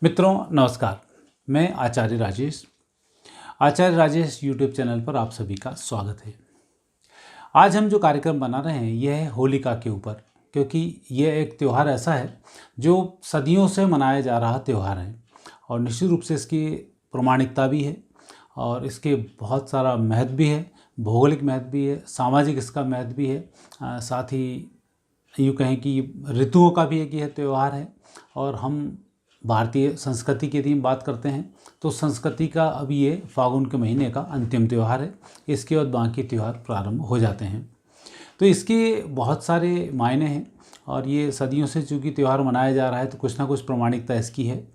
मित्रों नमस्कार। मैं आचार्य राजेश यूट्यूब चैनल पर आप सभी का स्वागत है। आज हम जो कार्यक्रम बना रहे हैं यह है होलिका के ऊपर, क्योंकि यह एक त्यौहार ऐसा है जो सदियों से मनाया जा रहा त्यौहार है और निश्चित रूप से इसकी प्रामाणिकता भी है और इसके बहुत सारा महत्व भी है, भौगोलिक महत्व भी है, सामाजिक इसका महत्व भी है। साथ ही यूँ कहें कि ऋतुओं का भी एक यह त्यौहार है। और हम भारतीय संस्कृति की यदि हम बात करते हैं तो संस्कृति का अभी ये फागुन के महीने का अंतिम त्यौहार है। इसके बाद बाकी त्यौहार प्रारंभ हो जाते हैं। तो इसके बहुत सारे मायने हैं और ये सदियों से चूँकि त्यौहार मनाया जा रहा है तो कुछ ना कुछ प्रामाणिकता इसकी है।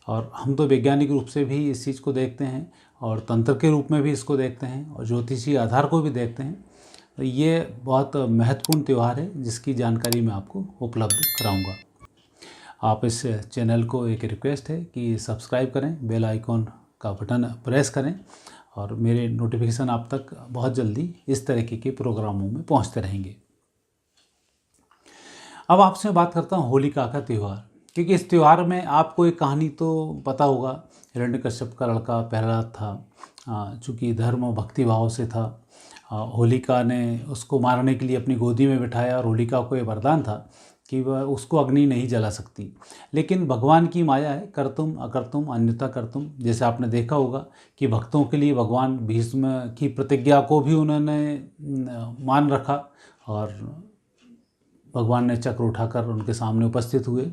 और हम तो वैज्ञानिक रूप से भी इस चीज़ को देखते हैं और तंत्र के रूप में भी इसको देखते हैं और ज्योतिषीय आधार को भी देखते हैं। तो ये बहुत महत्वपूर्ण त्यौहार है जिसकी जानकारी मैं आपको उपलब्ध कराऊंगा। आप इस चैनल को एक रिक्वेस्ट है कि सब्सक्राइब करें, बेल आइकॉन का बटन प्रेस करें और मेरे नोटिफिकेशन आप तक बहुत जल्दी इस तरीके के प्रोग्रामों में पहुंचते रहेंगे। अब आपसे बात करता हूं होलिका का त्यौहार, क्योंकि इस त्यौहार में आपको एक कहानी तो पता होगा। हिरण्यकश्यप का लड़का प्रहलाद था, चूँकि धर्म और भक्ति भाव से था। होलिका ने उसको मारने के लिए अपनी गोदी में बिठाया और होलिका को ये वरदान था कि वह उसको अग्नि नहीं जला सकती। लेकिन भगवान की माया है, कर्तुम अकर्तुम अन्यथा कर्तुम। जैसे आपने देखा होगा कि भक्तों के लिए भगवान भीष्म की प्रतिज्ञा को भी उन्होंने मान रखा और भगवान ने चक्र उठाकर उनके सामने उपस्थित हुए।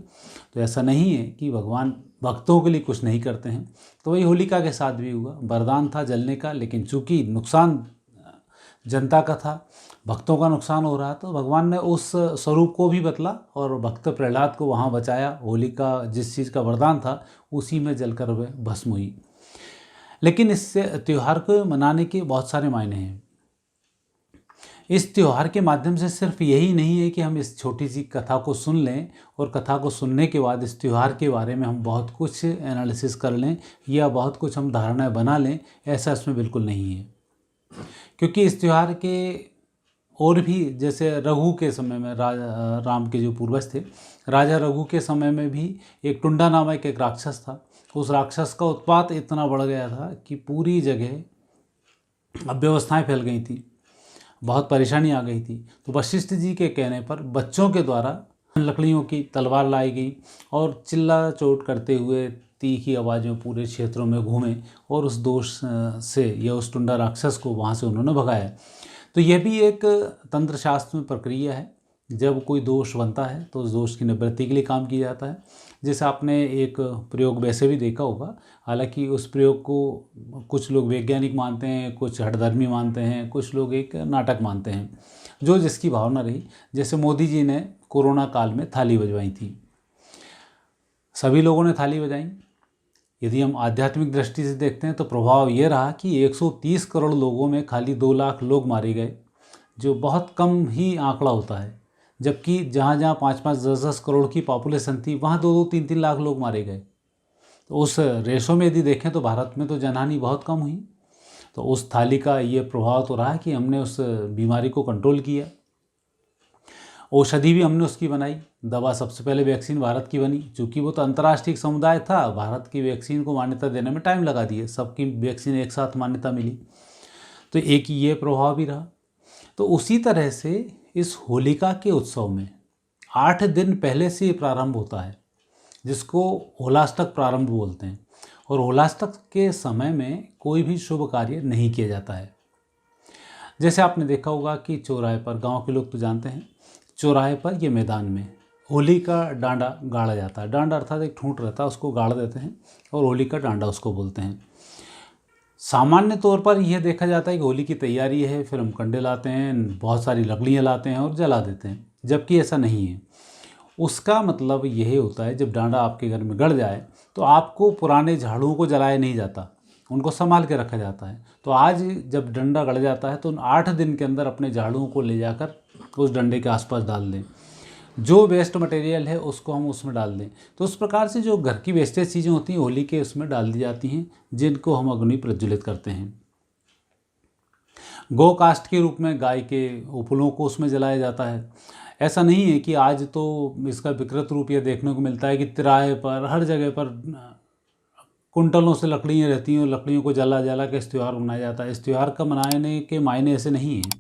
तो ऐसा नहीं है कि भगवान भक्तों के लिए कुछ नहीं करते हैं। तो वही होलिका के साथ भी हुआ, वरदान था जलने का, लेकिन चूँकि नुकसान जनता का था, भक्तों का नुकसान हो रहा, तो भगवान ने उस स्वरूप को भी बदला और भक्त प्रहलाद को वहाँ बचाया। होलिका जिस चीज़ का वरदान था उसी में जलकर वह भस्म हुई। लेकिन इससे त्यौहार को मनाने के बहुत सारे मायने हैं। इस त्यौहार के माध्यम से सिर्फ यही नहीं है कि हम इस छोटी सी कथा को सुन लें और कथा को सुनने के बाद इस त्यौहार के बारे में हम बहुत कुछ एनालिसिस कर लें या बहुत कुछ हम धारणाएं बना लें, ऐसा इसमें बिल्कुल नहीं है। क्योंकि इस त्यौहार के और भी, जैसे रघु के समय में राम के जो पूर्वज थे, राजा रघु के समय में भी एक टुंडा नामक एक राक्षस था। उस राक्षस का उत्पात इतना बढ़ गया था कि पूरी जगह अव्यवस्थाएं फैल गई थी, बहुत परेशानी आ गई थी। तो वशिष्ठ जी के कहने पर बच्चों के द्वारा लकड़ियों की तलवार लाई गई और चिल्ला चोट करते हुए तीखी आवाज़ में पूरे क्षेत्रों में घूमे और उस दोष से या उस टुंडा राक्षस को वहाँ से उन्होंने भगाया। तो यह भी एक तंत्र शास्त्र में प्रक्रिया है। जब कोई दोष बनता है तो उस दोष की निवृत्ति के लिए काम किया जाता है। जैसे आपने एक प्रयोग वैसे भी देखा होगा, हालांकि उस प्रयोग को कुछ लोग वैज्ञानिक मानते हैं, कुछ हठधर्मी मानते हैं, कुछ लोग एक नाटक मानते हैं, जो जिसकी भावना रही। जैसे मोदी जी ने कोरोना काल में थाली बजवाई थी, सभी लोगों ने थाली बजाई। यदि हम आध्यात्मिक दृष्टि से देखते हैं तो प्रभाव ये रहा कि 130 करोड़ लोगों में खाली 2 लाख लोग मारे गए, जो बहुत कम ही आंकड़ा होता है। जबकि जहाँ जहाँ 5-5, 10-10 करोड़ की पॉपुलेशन थी वहाँ 2-2, 3-3 लाख लोग मारे गए। तो उस रेशो में यदि देखें तो भारत में तो जनहानि बहुत कम हुई। तो उस थाली का ये प्रभाव तो रहा कि हमने उस बीमारी को कंट्रोल किया। औषधि भी हमने उसकी बनाई, दवा सबसे पहले वैक्सीन भारत की बनी। चूँकि वो तो अंतर्राष्ट्रीय समुदाय था, भारत की वैक्सीन को मान्यता देने में टाइम लगा दिए, सबकी वैक्सीन एक साथ मान्यता मिली। तो एक ये प्रभाव भी रहा। तो उसी तरह से इस होलिका के उत्सव में 8 दिन पहले से प्रारंभ होता है, जिसको होलाष्टक प्रारंभ बोलते हैं। और होलाष्टक के समय में कोई भी शुभ कार्य नहीं किया जाता है। जैसे आपने देखा होगा कि चौराहे पर, गांव के लोग तो जानते हैं, चौराहे पर ये मैदान में होली का डांडा गाड़ा जाता है। डांडा अर्थात एक ठूंठ रहता है, उसको गाड़ देते हैं और होली का डांडा उसको बोलते हैं। सामान्य तौर पर यह देखा जाता है कि होली की तैयारी है, फिर हम कंडे लाते हैं, बहुत सारी लकड़ियाँ लाते हैं और जला देते हैं, जबकि ऐसा नहीं है। उसका मतलब यही होता है, जब डांडा आपके घर में गड़ जाए तो आपको पुराने झाड़ुओं को जलाया नहीं जाता, उनको संभाल के रखा जाता है। तो आज जब डंडा गड़ जाता है तो उन 8 दिन के अंदर अपने झाड़ुओं को ले जाकर उस डंडे के आसपास डाल दें। जो वेस्ट मटेरियल है उसको हम उसमें डाल दें। तो उस प्रकार से जो घर की वेस्टेज चीज़ें होती हैं होली के उसमें डाल दी जाती हैं, जिनको हम अग्नि प्रज्वलित करते हैं। गौ काष्ठ के रूप में गाय के उपलों को उसमें जलाया जाता है। ऐसा नहीं है कि आज तो इसका विकृत रूप यह देखने को मिलता है कि तिराहे पर, हर जगह पर कुंटलों से लकड़ियाँ रहती हैं और लकड़ियों को जला जला के इस त्यौहार मनाया जाता है। इस त्यौहार का मनाने के मायने ऐसे नहीं हैं,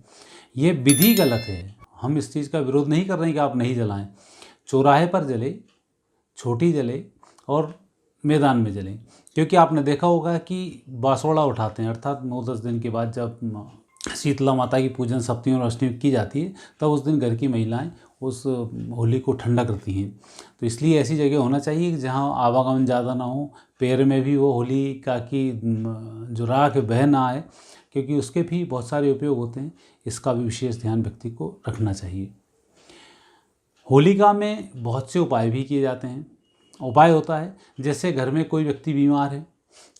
ये विधि गलत है। हम इस चीज़ का विरोध नहीं कर रहे हैं कि आप नहीं जलाएं, चौराहे पर जले, छोटी जले और मैदान में जलें। क्योंकि आपने देखा होगा कि बासोड़ा उठाते हैं, अर्थात 9-10 दिन के बाद जब शीतला माता की पूजन सप्तमी और अष्टमी की जाती है, तब उस दिन घर की महिलाएं उस होली को ठंडा करती हैं। तो इसलिए ऐसी जगह होना चाहिए कि जहाँ आवागमन ज़्यादा ना हो, पैर में भी वो होलिका की जो राख बह ना आए, क्योंकि उसके भी बहुत सारे उपयोग होते हैं। इसका भी विशेष ध्यान व्यक्ति को रखना चाहिए। होलिका में बहुत से उपाय भी किए जाते हैं। उपाय होता है जैसे घर में कोई व्यक्ति बीमार है,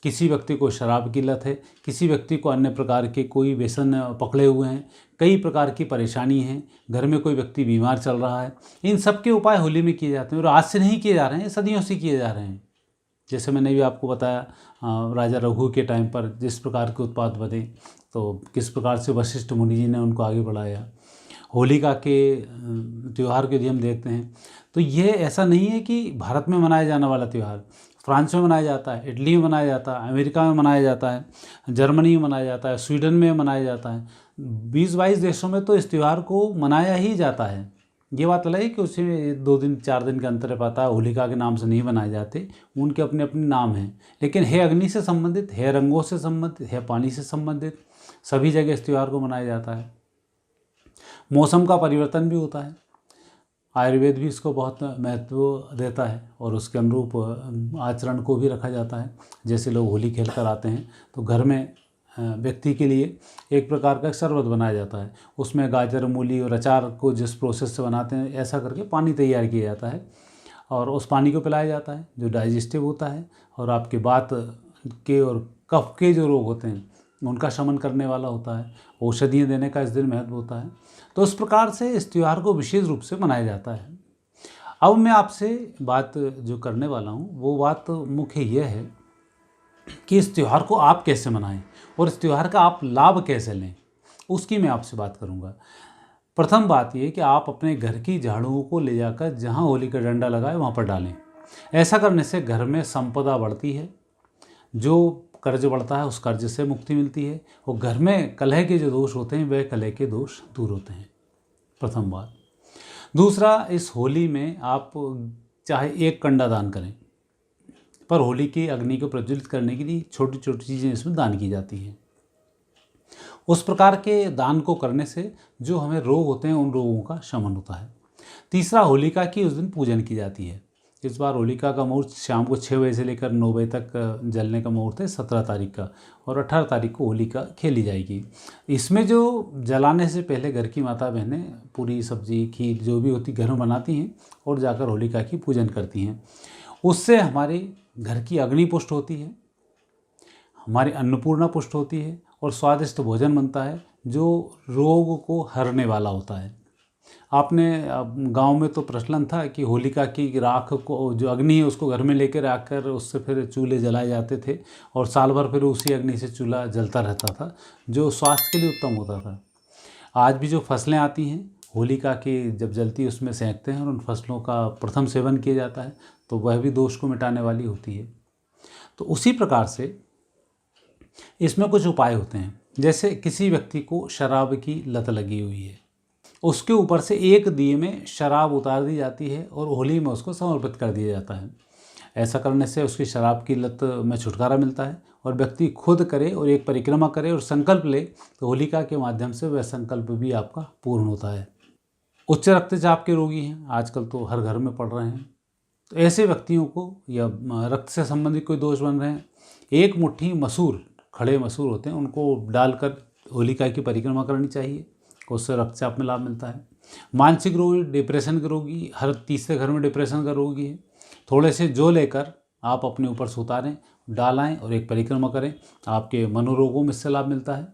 किसी व्यक्ति को शराब की लत है, किसी व्यक्ति को अन्य प्रकार के कोई व्यसन पकड़े हुए हैं, कई प्रकार की परेशानी है, घर में कोई व्यक्ति बीमार चल रहा है, इन सब के उपाय होली में किए जाते हैं। और आज से नहीं किए जा रहे हैं, सदियों से किए जा रहे हैं। जैसे मैंने भी आपको बताया, राजा रघु के टाइम पर जिस प्रकार के उत्पात बने, तो किस प्रकार से वशिष्ठ मुनि जी ने उनको आगे बढ़ाया। होलिका के त्यौहार के लिए हम देखते हैं, तो ये ऐसा नहीं है कि भारत में मनाया जाने वाला त्यौहार फ्रांस में मनाया जाता है, इटली में मनाया जाता है, अमेरिका में मनाया जाता है, जर्मनी में मनाया जाता है, स्वीडन में मनाया जाता है। 20-22 देशों में तो इस त्यौहार को मनाया ही जाता है। ये बात अलग है कि उसमें 2 दिन 4 दिन का अंतर पाता है, होलिका के नाम से नहीं मनाए जाते, उनके अपने अपने नाम हैं। लेकिन है अग्नि से संबंधित, है रंगों से संबंधित, है पानी से संबंधित, सभी जगह इस त्यौहार को मनाया जाता है। मौसम का परिवर्तन भी होता है, आयुर्वेद भी इसको बहुत महत्व देता है और उसके अनुरूप आचरण को भी रखा जाता है। जैसे लोग होली खेल कर आते हैं तो घर में व्यक्ति के लिए एक प्रकार का शरबत बनाया जाता है, उसमें गाजर, मूली और अचार को जिस प्रोसेस से बनाते हैं, ऐसा करके पानी तैयार किया जाता है और उस पानी को पिलाया जाता है, जो डाइजेस्टिव होता है और आपके बात के और कफ के जो रोग होते हैं उनका शमन करने वाला होता है। औषधियाँ देने का इस दिन महत्व होता है। तो इस प्रकार से इस त्यौहार को विशेष रूप से मनाया जाता है। अब मैं आपसे बात जो करने वाला हूँ वो बात मुख्य यह है कि इस त्यौहार को आप कैसे मनाएं और इस त्यौहार का आप लाभ कैसे लें, उसकी मैं आपसे बात करूँगा। प्रथम बात यह कि आप अपने घर की झाड़ुओं को ले जाकर जहाँ होली का डंडा लगा है वहाँ पर डालें। ऐसा करने से घर में संपदा बढ़ती है, जो कर्ज बढ़ता है उस कर्ज से मुक्ति मिलती है और घर में कलह के जो दोष होते हैं वह कलह के दोष दूर होते हैं। प्रथम बात। दूसरा, इस होली में आप चाहे एक कंडा दान करें, पर होली की अग्नि को प्रज्वलित करने के लिए छोटी छोटी चीज़ें इसमें दान की जाती हैं। उस प्रकार के दान को करने से जो हमें रोग होते हैं उन रोगों का शमन होता है। तीसरा, होलिका की उस दिन पूजन की जाती है। इस बार होलिका का मुहूर्त शाम को 6 बजे से लेकर 9 बजे तक जलने का मुहूर्त है, 17 तारीख का, और 18 तारीख को होलिका खेली जाएगी। इसमें जो जलाने से पहले घर की माता बहनें पूरी सब्जी खीर जो भी होती घर में बनाती हैं और जाकर होलिका की पूजन करती हैं। उससे हमारे घर की अग्नि पुष्ट होती है, हमारी अन्नपूर्णा पुष्ट होती है और स्वादिष्ट भोजन बनता है जो रोग को हरने वाला होता है। आपने गांव में तो प्रचलन था कि होलिका की राख को, जो अग्नि है, उसको घर में लेकर आकर उससे फिर चूल्हे जलाए जाते थे और साल भर फिर उसी अग्नि से चूल्हा जलता रहता था, जो स्वास्थ्य के लिए उत्तम होता था। आज भी जो फसलें आती हैं होलिका की जब जलती है उसमें सेंकते हैं और उन फसलों का प्रथम सेवन किया जाता है, तो वह भी दोष को मिटाने वाली होती है। तो उसी प्रकार से इसमें कुछ उपाय होते हैं। जैसे किसी व्यक्ति को शराब की लत लगी हुई है, उसके ऊपर से एक दिए में शराब उतार दी जाती है और होली में उसको समर्पित कर दिया जाता है। ऐसा करने से उसकी शराब की लत में छुटकारा मिलता है और व्यक्ति खुद करे और एक परिक्रमा करे और संकल्प ले, तो होलिका के माध्यम से वह संकल्प भी आपका पूर्ण होता है। उच्च रक्तचाप के रोगी हैं, आजकल तो हर घर में पड़ रहे हैं, तो ऐसे व्यक्तियों को या रक्त से संबंधित कोई दोष बन रहे हैं, एक मुट्ठी मसूर, खड़े मसूर होते हैं, उनको डालकर होलिका की परिक्रमा करनी चाहिए, उससे रक्तचाप में लाभ मिलता है। मानसिक रोगी, डिप्रेशन के रोगी, हर तीसरे घर में डिप्रेशन का रोगी है, थोड़े से जो लेकर आप अपने ऊपर से उतारें, डालाएं और एक परिक्रमा करें, आपके मनोरोगों में इससे लाभ मिलता है।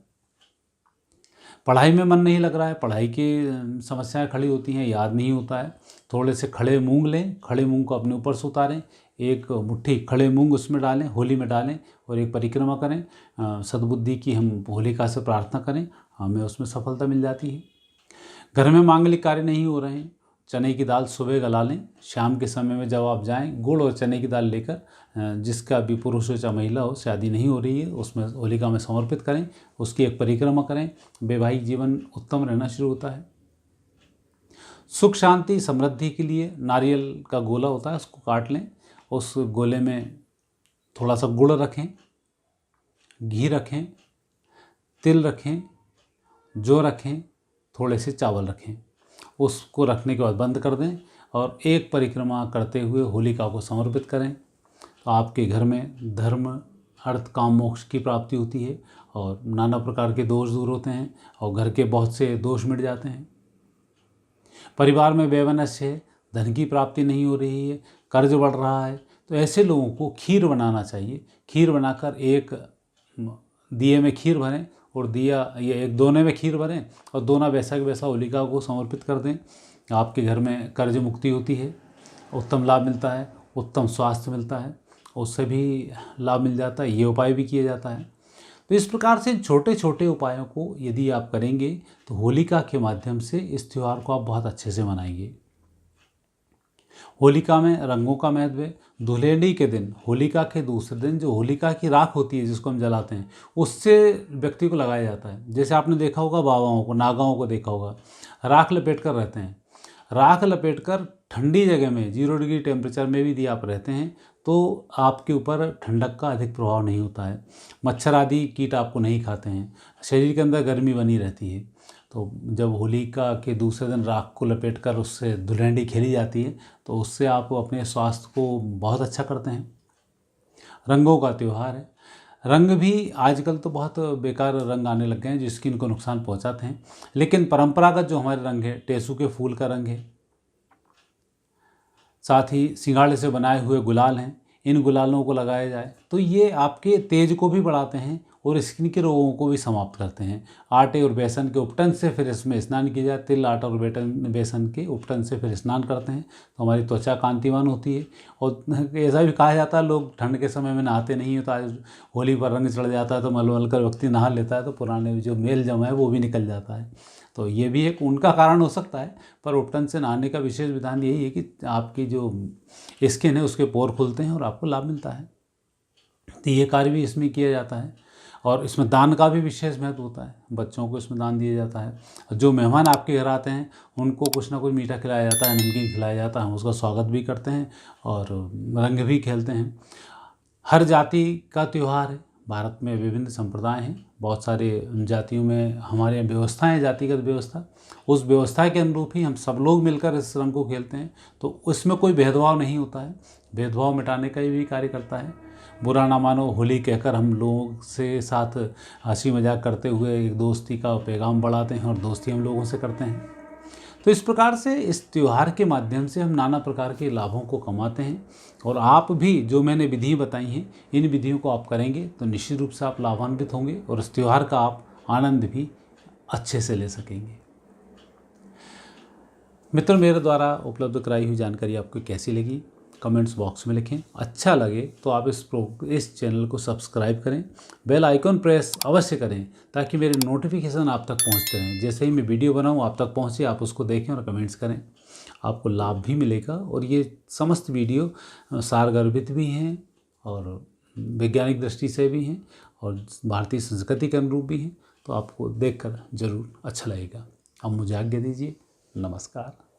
पढ़ाई में मन नहीं लग रहा है, पढ़ाई की समस्याएं खड़ी होती हैं, याद नहीं होता है, थोड़े से खड़े मूंग लें, खड़े मूंग को अपने ऊपर से उतारें, एक मुट्ठी खड़े मूंग उसमें डालें, होली में डालें और एक परिक्रमा करें। सद्बुद्धि की हम होलिका से प्रार्थना करें, हमें उसमें सफलता मिल जाती है। घर में मांगलिक कार्य नहीं हो रहे हैं, चने की दाल सुबह गला लें। शाम के समय में जब आप जाएं, गुड़ और चने की दाल लेकर जिसका भी पुरुष हो चाहे महिला हो, शादी नहीं हो रही है, उसमें होलिका में समर्पित करें। उसकी एक परिक्रमा करें। वैवाहिक जीवन उत्तम रहना शुरू होता है। सुख शांति समृद्धि के लिए नारियल का गोला होता है, उसको काट लें। उस गोले में थोड़ा सा गुड़ रखें, घी रखें, तिल रखें, जौ रखें, थोड़े से चावल रखें। उसको रखने के बाद बंद कर दें और एक परिक्रमा करते हुए होलिका को समर्पित करें। तो आपके घर में धर्म, अर्थ, काम, मोक्ष की प्राप्ति होती है और नाना प्रकार के दोष दूर होते हैं और घर के बहुत से दोष मिट जाते हैं। परिवार में वैमनस्य है, धन की प्राप्ति नहीं हो रही है, कर्ज बढ़ रहा है, तो ऐसे लोगों को खीर बनाना चाहिए। खीर बनाकर एक दिए में खीर भरें और दिया ये एक दोने में खीर भरें और दोना वैसा के वैसा होलिका को समर्पित कर दें। आपके घर में कर्ज मुक्ति होती है, उत्तम लाभ मिलता है, उत्तम स्वास्थ्य मिलता है, उससे भी लाभ मिल जाता है। ये उपाय भी किया जाता है। तो इस प्रकार से छोटे छोटे उपायों को यदि आप करेंगे तो होलिका के माध्यम से इस त्यौहार को आप बहुत अच्छे से मनाएंगे। होलिका में रंगों का महत्व है। धुलेंडी के दिन, होलिका के दूसरे दिन, जो होलिका की राख होती है जिसको हम जलाते हैं, उससे व्यक्ति को लगाया जाता है। जैसे आपने देखा होगा बाबाओं को, नागाओं को देखा होगा, राख लपेट कर रहते हैं। राख लपेट कर ठंडी जगह में 0 डिग्री टेम्परेचर में भी यदि आप रहते हैं तो आपके ऊपर ठंडक का अधिक प्रभाव नहीं होता है। मच्छर आदि कीट आपको नहीं खाते हैं, शरीर के अंदर गर्मी बनी रहती है। तो जब होलिका के दूसरे दिन राख को लपेट कर उससे धुलेंडी खेली जाती है तो उससे आप अपने स्वास्थ्य को बहुत अच्छा करते हैं। रंगों का त्यौहार है। रंग भी आजकल तो बहुत बेकार रंग आने लग गए हैं जो स्किन को नुकसान पहुंचाते हैं, लेकिन परंपरागत जो हमारे रंग है, टेसू के फूल का रंग है, साथ ही सिंगाड़े से बनाए हुए गुलाल हैं, इन गुलालों को लगाया जाए तो ये आपके तेज को भी बढ़ाते हैं और स्किन के रोगों को भी समाप्त करते हैं। आटे और बेसन के उपटन से फिर इसमें स्नान किया जाए। तिल, आटा और बेसन के उपटन से फिर स्नान करते हैं तो हमारी त्वचा कांतिमान होती है। और ऐसा भी कहा जाता है लोग ठंड के समय में नहाते नहीं हैं, तो आज होली पर रंग चढ़ जाता है तो मलमल कर व्यक्ति नहा लेता है तो पुराने जो मेल जमा है वो भी निकल जाता है। तो ये भी एक उनका कारण हो सकता है, पर उपटन से नहाने का विशेष विधान यही है कि आपकी जो स्किन है उसके पोर खुलते हैं और आपको लाभ मिलता है। तो ये कार्य भी इसमें किया जाता है। और इसमें दान का भी विशेष महत्व होता है। बच्चों को इसमें दान दिया जाता है। जो मेहमान आपके घर आते हैं उनको कुछ ना कुछ मीठा खिलाया जाता है, नमकीन खिलाया जाता है। हम उसका स्वागत भी करते हैं और रंग भी खेलते हैं। हर जाति का त्यौहार है। भारत में विभिन्न संप्रदाय हैं, बहुत सारे जातियों में हमारे यहाँ व्यवस्थाएँ हैं, जातिगत व्यवस्था, उस व्यवस्था के अनुरूप ही हम सब लोग मिलकर इस रंग को खेलते हैं। तो उसमें कोई भेदभाव नहीं होता है, भेदभाव मिटाने का भी कार्य करता है। बुरा ना मानो होली कहकर हम लोग से साथ हंसी मजाक करते हुए एक दोस्ती का पैगाम बढ़ाते हैं और दोस्ती हम लोगों से करते हैं। तो इस प्रकार से इस त्यौहार के माध्यम से हम नाना प्रकार के लाभों को कमाते हैं। और आप भी जो मैंने विधि बताई हैं, इन विधियों को आप करेंगे तो निश्चित रूप से आप लाभान्वित होंगे और इस त्यौहार का आप आनंद भी अच्छे से ले सकेंगे। मित्रों, मेरे द्वारा उपलब्ध कराई हुई जानकारी आपको कैसी लगी कमेंट्स बॉक्स में लिखें। अच्छा लगे तो आप इस चैनल को सब्सक्राइब करें, बेल आइकॉन प्रेस अवश्य करें ताकि मेरे नोटिफिकेशन आप तक पहुंचते रहें। जैसे ही मैं वीडियो बनाऊं आप तक पहुंचे, आप उसको देखें और कमेंट्स करें, आपको लाभ भी मिलेगा। और ये समस्त वीडियो सारगर्भित भी हैं और वैज्ञानिक दृष्टि से भी हैं और भारतीय संस्कृति के अनुरूप भी हैं, तो आपको देखकर ज़रूर अच्छा लगेगा। अब मुझे आज्ञा दीजिए। नमस्कार।